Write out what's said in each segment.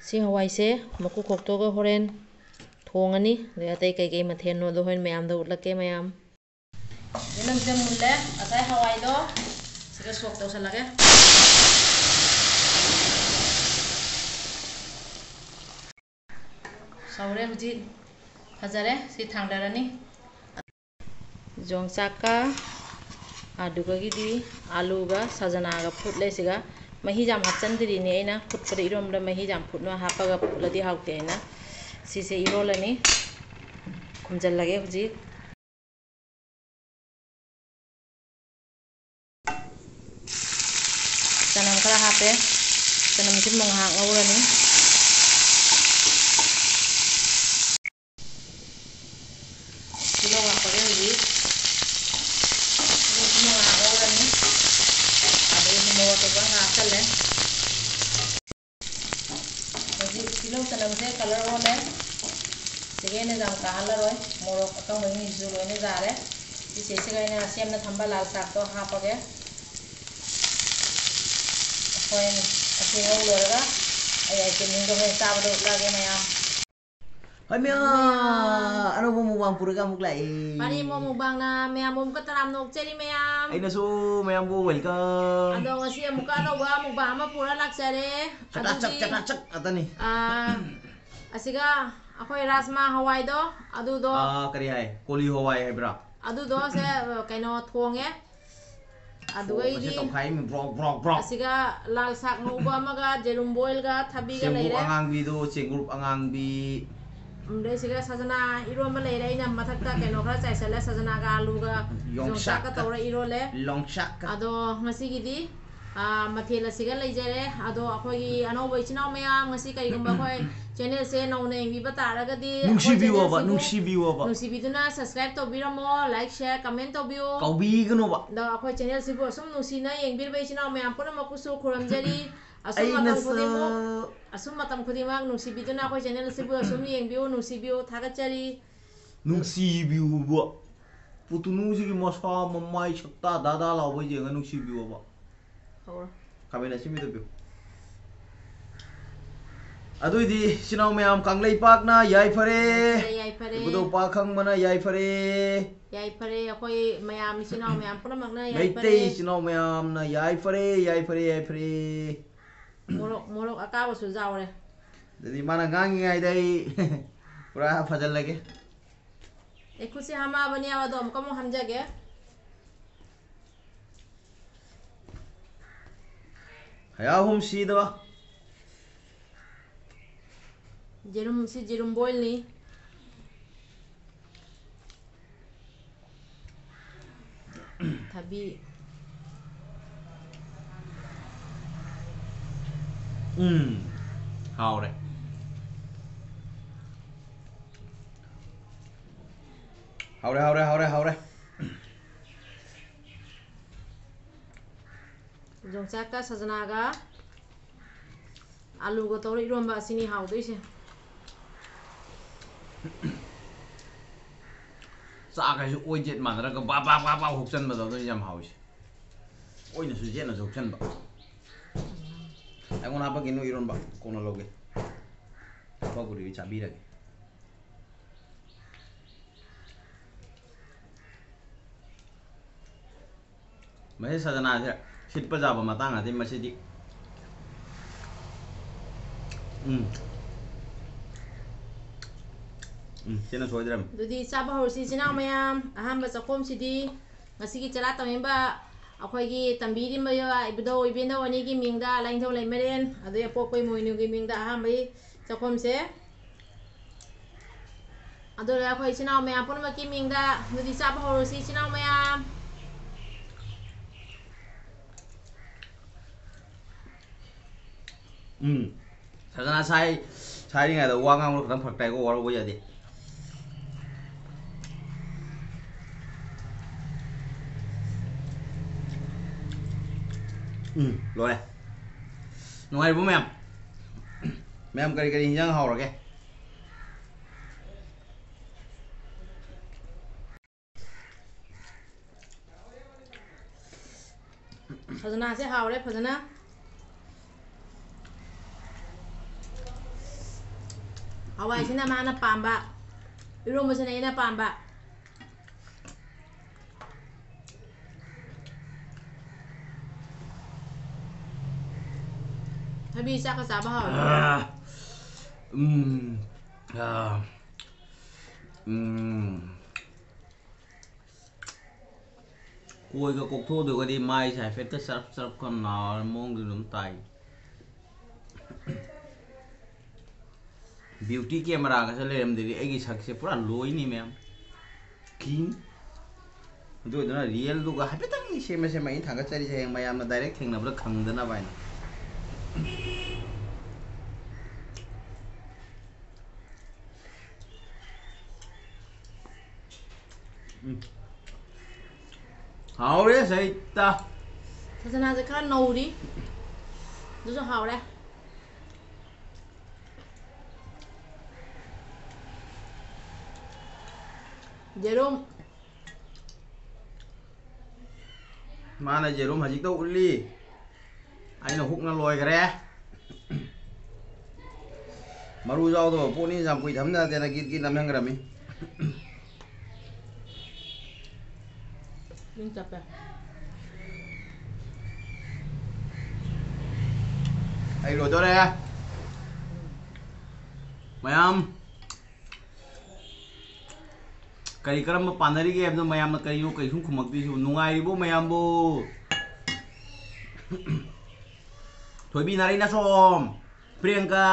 ꯁꯤ ꯍꯋꯥꯏꯁꯦ ꯃꯀꯨ ꯈꯣꯛꯇꯣꯛꯑꯒ ꯍꯣꯔꯦꯟ ꯊꯣꯡꯉꯅꯤ ꯑꯗꯩ ꯑꯇꯩ ꯀꯩꯀꯩ ꯃꯊꯦꯜꯅꯣꯗꯣ ꯍꯣꯔꯦꯟ ꯃꯌꯥꯝꯗ ꯎꯠꯂꯛꯀꯦ ꯃꯌꯥꯝ ꯌꯦꯅꯝꯁꯦ ꯃꯨꯜꯂꯦ ꯉꯁꯥꯏ ꯍꯋꯥꯏꯗꯣ ꯁꯤꯒ ꯁꯣꯛ ꯇꯧꯁꯜꯂꯒꯦ ꯁꯧꯔꯦ ꯍꯧꯖꯤꯛ ꯐꯖꯔꯦ ꯁꯤ ꯊꯥꯡꯗꯔꯅꯤ ꯌꯣꯡꯆꯥꯛꯀ ꯑꯗꯨꯒꯒꯤꯗꯤ ꯑꯂꯨꯒ ꯁꯖꯅꯥꯒ ꯐꯨꯠꯂꯦ ꯁꯤꯒ ꯃꯍꯤ ꯌꯥꯝ ꯍꯥꯞꯆꯟꯗ꯭ꯔꯤꯅꯦ ꯑꯩꯅ ꯐꯨꯠꯄꯗ ꯏꯔꯣꯟꯕꯗ ꯃꯍꯤ ꯌꯥꯝ ꯐꯨꯠꯅ ꯍꯥꯞꯄꯒ ꯐꯨꯠꯂꯗꯤ ꯍꯥꯎꯇꯦ ꯑꯩꯅ ꯁꯤꯁꯦ ꯏꯔꯣꯜꯂꯅꯤ ꯈꯨꯝꯖꯤꯜꯂꯒꯦ ꯍꯧꯖꯤꯛ ꯆꯅꯝ ꯈꯔ ꯍꯥꯞꯄꯦ ꯆꯅꯝꯁꯤ ꯉꯥꯏꯍꯥꯛ ꯉꯧꯔꯅꯤ ꯇꯤꯜꯍꯧ ꯍꯥꯞꯄꯒꯦ ꯍꯧꯖꯤꯛꯉꯥꯏꯍꯥꯛ ꯉꯧꯔꯅꯤ ꯑꯗꯒꯤ ꯃꯣꯔꯣꯛ ꯑꯇꯦꯛꯄ ꯍꯥꯞꯆꯜꯂꯦ ꯍꯧꯖꯤꯛ ꯇꯤꯜꯍꯧ ꯆꯅꯝꯁꯦ ꯀꯂꯔ ꯑꯣꯜꯂꯦ ꯁꯤꯒ ꯑꯩꯅ ꯌꯥꯝ ꯀꯥꯍꯜꯂꯔꯣꯏ ꯃꯣꯔꯣꯛ ꯑꯀꯪꯕꯁꯤꯡꯁꯤꯁꯨ ꯂꯣꯏꯅ ꯌꯥꯔꯦ ꯁꯤꯁꯤꯒ ꯑꯩꯅ ꯁꯦꯝꯅ ꯊꯝꯕ ꯂꯥꯜ ꯁꯥꯛꯇꯣ ꯍꯥꯞꯄꯒꯦ ꯍꯣꯔꯦꯟ ꯑꯁꯤ ꯉꯧ ꯂꯣꯏꯔꯒ ꯑꯩ ꯑꯥꯏꯇꯦꯝꯁꯤꯡꯗꯣ ꯍꯣꯔꯦꯟ ꯆꯥꯕꯗ ꯎꯠꯂꯛꯑꯒꯦ ꯃꯌꯥꯝ Hai mea, ano mo mukbang pura ka muklai. Pari mo mukbangna mea mo muka taram nok cheri mea. Ay nasu mea mo welcome. Ado ngasi muka no ba mukbang ama pura laksare. Cak ata ni. Asiga akoy rasma hawai do adu do. Kari hai, koli hawai hai bra. Adu do se kaino thonge. Adu ai di. Asiga lal sak ngoba amaga jerum boil ga thabi ga leire. Sengrup angang bi do, sengrup angang bi. Siga sajana iroma leire ina mathakta kaino khara chaisale sajana ga alu ga yongsak ka tawra irole. Longsak. Ado ngasi gidi mathela siga leijare ado akhoi anobo ichinaw maya ngasi kari gumba khoi channel se nauna yengbi batara ga di nungsi biwa ba duna subscribe to biramo like share comment to biu kaubi gano ba da akhoi channel sibu sum nusi na yengbir ba ichinaw maya pura makusu khuramjari asum matam khudimang nusi biduna akhoi channel sibu sum yengbiu nusi biu thagachari nusi biu ba putunu ji masa mamai sakta dada lawo jenga nusi biu ba kami nasi mi to biu adu di sinau meam kanglei pak na yai fare budo pa khang mana yai fare akhoi mayam sinau meam pura magna yai fare meitei sinau meam na yai fare morok akaba su jaure jadi mana ngangi ngai dai pura fajal lage ekusi hama bani awa dom kamu hamjage haya hum si da jerum boil ni thabi haure haure yongchak ka sajana ga alu ga tawra iromba asini hawdoise sa kai su oi jet man ra ga ba hoksan ba do yam hause oi na su jet na hoksan ba ai ngona ba ginu iron ba kono loge ba guri chabi rage mai sajana je sit pa jaba matang ati masidi sina soidram dudi chaba horsi china mayam ahamba chakom sidi ngasigi chara tamemba akhoi tambiri maya ibdo ibenda wani gi mingda laingthau leimeren adu apokoi moinu gi mingda ahambai chakom se adu la akhoi china mayam ponma ki mingda dudi chaba horsi china mayam sajana sai ngai da wangang lo kadang phak tai ko war bo ya de rồi nồi bố mèm cái hình hàu rồi cái sajana se hawre phajana ꯍꯋꯥꯏꯁꯤꯅ ꯃꯥꯅ ꯄꯥꯝꯕ ꯏꯔꯣꯝꯕꯁꯤꯅ ꯑꯩꯅ ꯄꯥꯝꯕ ꯊꯕꯤ ꯆꯥꯛꯀ ꯆꯥꯕ ꯍꯥꯎꯋꯦ ꯀꯣꯏꯒ ꯀꯣꯛꯊꯣꯛꯑꯗꯨꯒꯗꯤ ꯃꯥꯏꯁꯦ ꯍꯥꯏꯐꯦꯠꯇ ꯆꯔꯞ ꯆꯔꯞ ꯈ ꯅꯥꯔ ꯃꯑꯣꯡꯗ ꯑꯗꯨꯝ ꯇꯥꯏ ꯕ꯭ꯌꯨꯇꯤ ꯀꯦꯃꯦꯔꯥꯒꯁꯦ ꯂꯩꯔꯝꯗ꯭ꯔꯗꯤ ꯑꯩꯒꯤ ꯁꯛꯁꯦ ꯄꯨꯔꯥ ꯂꯣꯏꯅꯤ ꯃꯌꯥꯝ ꯀꯤꯡ ꯑꯗꯨ ꯑꯣꯏꯗꯨꯅ ꯔꯤꯌꯦꯜꯗꯨꯒ ꯍꯥꯏꯐꯦꯠꯇꯪ ꯁꯦꯝꯃ ꯑꯩꯅ ꯊꯥꯒꯠꯆꯔꯤꯁꯦ ꯍꯌꯦꯡ ꯃꯌꯥꯝꯅ ꯗꯥꯏꯔꯦꯛ ꯊꯦꯡꯅꯕꯗ ꯈꯪꯗꯅꯕ ꯍꯥꯏꯅ ꯍꯥꯎꯔꯦ ꯁꯩꯇ ꯁꯖꯅꯥꯁꯦ ꯈꯔ ꯅꯧꯔꯤ ꯑꯗꯨꯁꯨ ꯍꯥꯎꯔꯦ ꯌꯦꯔꯨꯝ ꯃꯥꯅ ꯌꯦꯔꯨꯝ ꯍꯧꯖꯤꯛꯇ ꯎꯠꯂꯤ ꯑꯩꯅ ꯍꯨꯛꯅ ꯂꯣꯏꯈ꯭ꯔꯦ ꯃꯔꯨ ꯌꯥꯎꯗꯕ ꯄꯣꯠꯅꯤ ꯌꯥꯝ ꯀꯨꯏ ꯊꯝ ꯌꯥꯗꯦꯅ ꯒꯤꯠ ꯒꯤꯠ ꯅꯝꯍꯟꯈ꯭ꯔꯃꯤ ꯏꯪ ꯆꯞꯄꯦ ꯑꯩ ꯂꯣꯏꯗꯣꯔꯦ ꯃꯌꯥꯝ ꯀꯔꯤ ꯀꯔꯝꯕ ꯄꯥꯟꯅꯔꯤꯒꯦ ꯍꯥꯏꯕꯗꯣ ꯃꯌꯥꯝꯅ ꯀꯔꯤꯅꯣ ꯀꯩꯁꯨꯝ ꯈꯨꯝꯃꯛꯇ꯭ꯔꯤꯁꯤꯕꯨ ꯅꯨꯡꯉꯥꯏꯔꯤꯕꯣ ꯃꯌꯥꯝꯕꯨ ꯊꯣꯏꯕꯤ ꯅꯥꯔꯩꯅꯥꯁꯣꯝ ꯄ꯭रिꯌꯥꯡꯀꯥ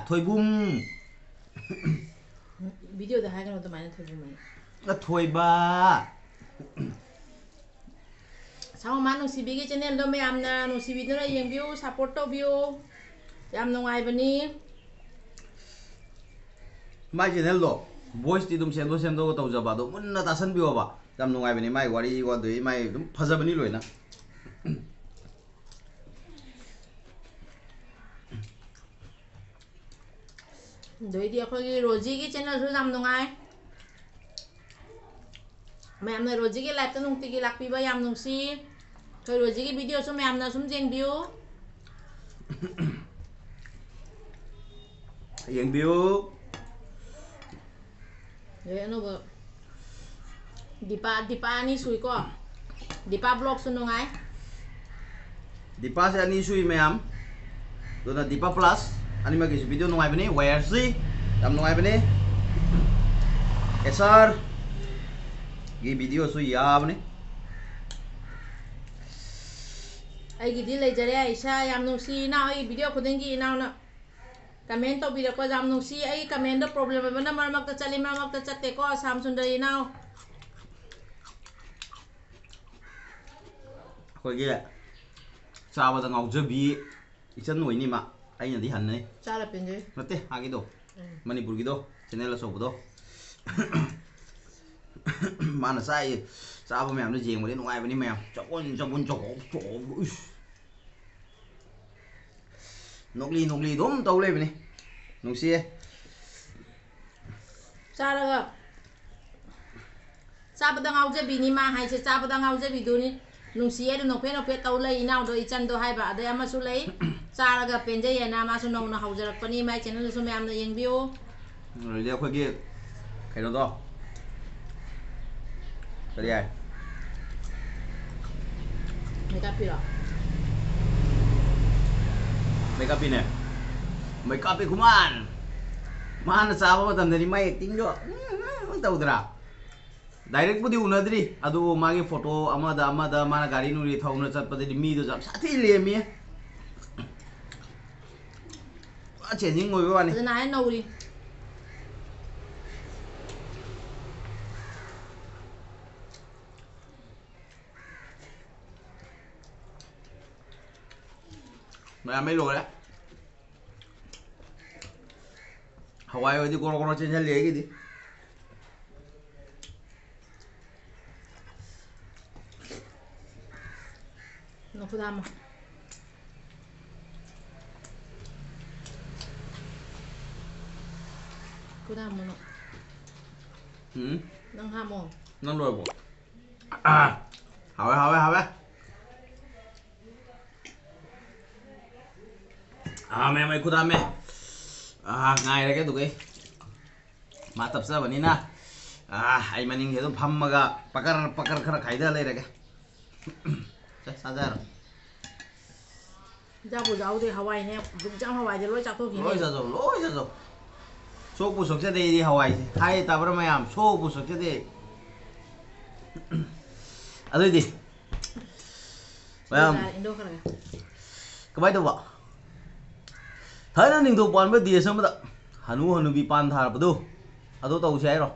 ꯊꯣꯏꯕꯨꯝ ꯚꯤꯗꯤꯑꯣꯗ ꯍꯥꯏꯒꯅꯣ ꯑꯗꯨꯃꯥꯏꯅ ꯊꯣꯏꯕꯨꯝ ꯊꯣꯏꯕ ꯁꯥꯃꯨꯃꯥ ꯅꯨꯡꯁꯤꯕꯤꯒꯤ ꯆꯦꯅꯦꯜꯗꯣ ꯃꯌꯥꯝꯅ ꯅꯨꯡꯁꯤꯕꯤꯗꯨꯅ ꯌꯦꯡꯕꯤꯌꯨ ꯁꯞꯄꯣꯔꯠ ꯇꯧꯕꯤꯌꯨ ꯌꯥꯝ ꯅꯨꯡꯉꯥꯏꯕꯅꯤ ꯃꯥꯏ ꯆꯦꯅꯦꯜꯗꯣ ꯚꯣꯏꯁꯇꯤ ꯑꯗꯨꯝ ꯁꯦꯝꯗꯣꯛꯑꯒ ꯇꯧꯖꯕ ꯑꯗꯣ ꯃꯨꯟꯅ ꯇꯥꯁꯟꯕꯤꯌꯣꯕ ꯌꯥꯝ ꯅꯨꯡꯉꯥꯏꯕꯅꯤ ꯃꯥꯏ ꯋꯥꯔꯤ ꯋꯥꯗꯨꯏ ꯃꯥꯏ ꯑꯗꯨꯝ ꯐꯖꯕꯅꯤ ꯂꯣꯏꯅ ꯑꯗꯩꯗꯤ ꯑꯩꯈꯣꯏꯒꯤ ꯔꯣꯖꯤꯒꯤ ꯆꯦꯅꯦꯜꯁꯨ ꯌꯥꯝ ꯅꯨꯡꯉꯥꯏ ꯃꯌꯥꯝꯅ ꯔꯣꯖꯤꯒꯤ ꯂꯥꯏꯐꯇ ꯅꯨꯡꯇꯤꯒꯤ ꯂꯥꯛꯄꯤꯕ ꯌꯥꯝ ꯅꯨꯡꯁꯤ ꯑꯩꯈꯣꯏ ꯔꯣꯖꯤꯒꯤ ꯚꯤꯗꯤꯑꯣꯁꯨ ꯃꯌꯥꯝꯅ ꯁꯨꯝ ꯌꯦꯡꯕꯤꯌꯨ ꯌꯦꯡꯕꯤꯌꯨ ꯑꯗꯩ ꯑꯅꯧꯕ ꯗꯤꯄꯥ ꯑꯅꯤ ꯁꯨꯏꯀꯣ ꯗꯤꯄꯥ ꯕ꯭ꯂꯣꯛꯁꯨ ꯅꯨꯡꯉꯥꯏ ꯗꯤꯄꯥꯁꯦ ꯑꯅꯤ ꯁꯨꯏ ꯃꯌꯥꯝ ꯑꯗꯨꯅ ꯗꯤꯄꯥ ꯄ꯭ꯂꯁ ꯑꯅꯤꯃꯛꯀꯤꯁꯨ ꯚꯤꯗꯤꯑꯣ ꯅꯨꯡꯉꯥꯏꯕꯅꯤ ꯋꯥꯌꯔꯁꯤ ꯌꯥꯝ ꯅꯨꯡꯉꯥꯏꯕꯅꯤ ꯑꯦꯁꯔ ꯒꯤ ꯚꯤꯗꯤꯑꯣꯁꯨ ꯌꯥꯕꯅꯤ ꯑꯩꯒꯤꯗꯤ ꯂꯩꯖꯔꯦ ꯏꯁꯥ ꯌꯥꯝ ꯅꯨꯡꯁꯤ ꯏꯅꯥꯎ ꯑꯩꯒꯤ ꯚꯤꯗꯤꯑꯣ ꯈꯨꯗꯤꯡꯒꯤ ꯏꯅꯥꯎꯅ ꯀꯃꯦꯟ ꯇꯧꯕꯤꯔꯛꯄ ꯌꯥꯝ ꯅꯨꯡꯁꯤ ꯑꯩ ꯀꯃꯦꯟꯗꯣ ꯄ꯭ꯔꯣꯕ꯭ꯂꯦꯝ ꯑꯣꯏꯕꯅ ꯃꯔꯛ ꯃꯔꯛꯇ ꯆꯠꯂꯤ ꯃꯔꯛ ꯃꯔꯛꯇ ꯆꯠꯇꯦꯀꯣ ꯁꯥꯝ ꯁꯨꯟꯗꯔꯤ ꯏꯅꯥꯎ ꯑꯩꯈꯣꯏꯒꯤ ꯆꯥꯕꯗ ꯉꯥꯎꯖꯕꯤ ꯏꯆꯟ ꯑꯣꯏꯅꯤꯃ ꯑꯩꯅꯗꯤ ꯍꯟꯅꯩ ꯆꯥꯔ ꯄꯦꯟꯖꯩ ꯅꯠꯇꯦ ꯍꯥꯏꯒꯤꯗꯣ ꯃꯅꯤꯄꯨꯔꯒꯤꯗꯣ ꯆꯦꯅꯦꯜ ꯑꯆꯧꯕꯗꯣ ꯃꯥꯅ ꯆꯥꯕ ꯃꯌꯥꯝꯗꯣ ꯌꯦꯡꯕꯗꯤ ꯅꯨꯡꯉꯥꯏꯕꯅꯤ ꯃꯌꯥꯝ ꯆꯒꯨꯟ ꯆꯒꯨꯟ ꯆꯒꯨꯟ ꯅꯣꯛꯂꯤ ꯅꯣꯛꯂꯤ ꯑꯗꯨꯝ ꯇꯧ ꯂꯩꯕꯅꯤ ꯅꯨꯡꯁꯤꯌꯦ ꯆꯥꯔꯒ ꯆꯥꯕꯗ ꯉꯥꯎꯖꯕꯤꯅꯤ ꯃꯥ ꯍꯥꯏꯁꯦ ꯆꯥꯕꯗ ꯉꯥꯎꯖꯕꯤꯗꯨꯅꯤ ꯅꯨꯡꯁꯤꯌꯦ ꯑꯗꯨ ꯅꯣꯛꯐꯦꯠ ꯅꯣꯛꯐꯦꯠ ꯇꯧ ꯂꯩ ꯏꯅꯥꯎꯗꯣ ꯏꯆꯟꯗꯣ ꯍꯥꯏꯕ ꯑꯗꯩ ꯑꯃꯁꯨ ꯂꯩ ꯆꯥꯔꯒ ꯄꯦꯟꯖꯩꯌꯦꯅ ꯃꯥꯁꯨ ꯅꯧꯅ ꯍꯧꯖꯔꯛꯄꯅꯤ ꯃꯥꯏ ꯆꯦꯅꯦꯜꯗꯨꯁꯨ ꯃꯌꯥꯝꯅ ꯌꯦꯡꯕꯤꯌꯨ ꯑꯗꯨꯗꯤ ꯑꯩꯈꯣꯏꯒꯤ ꯀꯩꯅꯣꯗꯣ ꯀꯔꯤ ꯍꯥꯏ ꯃꯦꯀꯥꯞꯄꯤꯔꯣ ꯃꯦꯀꯥꯞꯄꯤꯅꯦ ꯃꯦꯀꯥꯞꯄꯤ ꯈꯨꯃꯥꯟ ꯃꯥꯅ ꯆꯥꯕ ꯃꯇꯝꯗꯗꯤ ꯃꯥꯏ ꯑꯦꯛꯇꯤꯡꯗꯣ ꯇꯧꯗ꯭ꯔꯥ ꯗꯥꯏꯔꯦꯛꯄꯨꯗꯤ ꯎꯅꯗ꯭ꯔꯤ ꯑꯗꯨꯕꯨ ꯃꯥꯒꯤ ꯐꯣꯇꯣ ꯑꯃꯗ ꯃꯥꯅ ꯒꯥꯔꯤ ꯅꯨꯡꯔꯤ ꯊꯧꯅ ꯆꯠꯄꯗꯗꯤ ꯃꯤꯗꯨꯁꯨ ꯌꯥꯝ ꯁꯥꯊꯤ ꯂꯦꯝꯃꯤ ꯄꯨꯔꯥ ꯆꯦꯟꯖꯤꯡ ꯑꯣꯏꯕ ꯋꯥꯅꯤ ꯐꯖꯅ ꯍꯥꯏ ꯅꯧꯔꯤ ꯃꯌꯥꯝ ꯑꯩ ꯂꯣꯏꯔꯦ ꯍꯋꯥꯏ ꯑꯣꯏꯗꯤ ꯒꯣꯔꯣ ꯒꯣꯔꯣ ꯆꯦꯟꯁꯤꯜꯂꯤ ꯑꯩꯒꯤꯗꯤ ꯅꯈꯨꯠ ꯍꯥꯝꯃꯣ ꯈꯨꯠ ꯍꯥꯝꯃꯣ ꯅꯪ ꯍꯥꯝꯃꯣ ꯅꯪ ꯂꯣꯏꯔꯕꯣ ꯍꯥꯎꯋꯦ ꯍꯥꯎꯋꯦ ꯍꯥꯎꯋꯦ ꯃꯌꯥꯝ ꯑꯩ ꯈꯨꯠ ꯍꯥꯝꯃꯦ ꯉꯥꯏꯔꯒꯦ ꯑꯗꯨꯒ मा तप्चबनिना आई मनिंग हेदो फम्मगा पकर पकर खरा खाइदा लेरगे साजार जाबु जाउदे हवाईने दुगजाम हवाईजे लोइ चाथोखिने लोइ जाजो सोकु सोक्चदे दी हवाई हाय ताब्रा मयाम सोकु सोक्चदे अदुदि मयाम इंदो खरा कबाय दबा थाना निंगथौ पानबा दिए समदा हनु हनुबी पान थारबदो अदो तौसे हायरो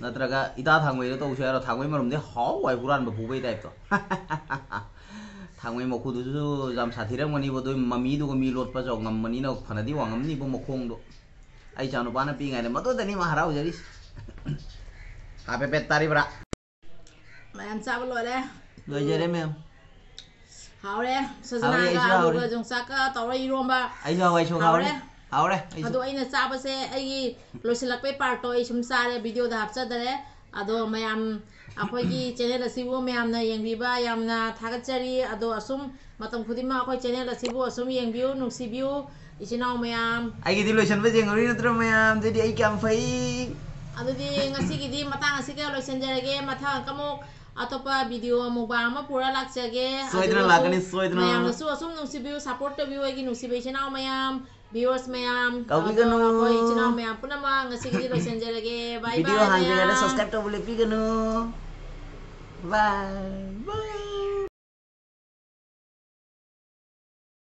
नत्रगा इता थांगमै तौसे हायरो थांगमै मरमदे हाउ वाइ हुरान बफुबै टाइप तो थांगमै मखुदुसु जाम साथिरंगमनि बदो ममी दुग मी लोटपा जौ ngममनि न फनदि वांगमनि बो मखोंदो आई चानु पाना पिंगाने मदोदनि मा हराउ जरिस हापे पेट तारिब्रा मैम चाबो लोरे लोइजरे मैम हाउरे सजनागा आलुगा जोंसाका तौरा इरोंबा आई हवाई सो हाउरे हाउरे अदो अइना चाबसे अइगी लोइसलकपे पार्टो अइ सुम सारे वीडियो दा हापचदरे अदो मयाम अखोइगी चैनल असिबो मयामना येंबिबा यामना थागतचरी अदो असुम मतम खुदिमा अखोइ चैनल असिबो असुम येंबिउ नुसिबिउ इचिनाउ मयाम आइगिदि लोइसनबे जेंगरि नत्र मयाम जेदि आई क्याम फै अदुदि ngasiगidi matang asiga loisenjarage mathang kamuk atopa video mukbang ama pura lakjage soidna lagani soidna mayam nasu asum nusibiu support to view agi nusibe channel mayam viewers mayam kaubiganu koi channel mayam punama ngasigidi loisenjarage bye bye video hanjagada subscribe to boleh piganu bye bye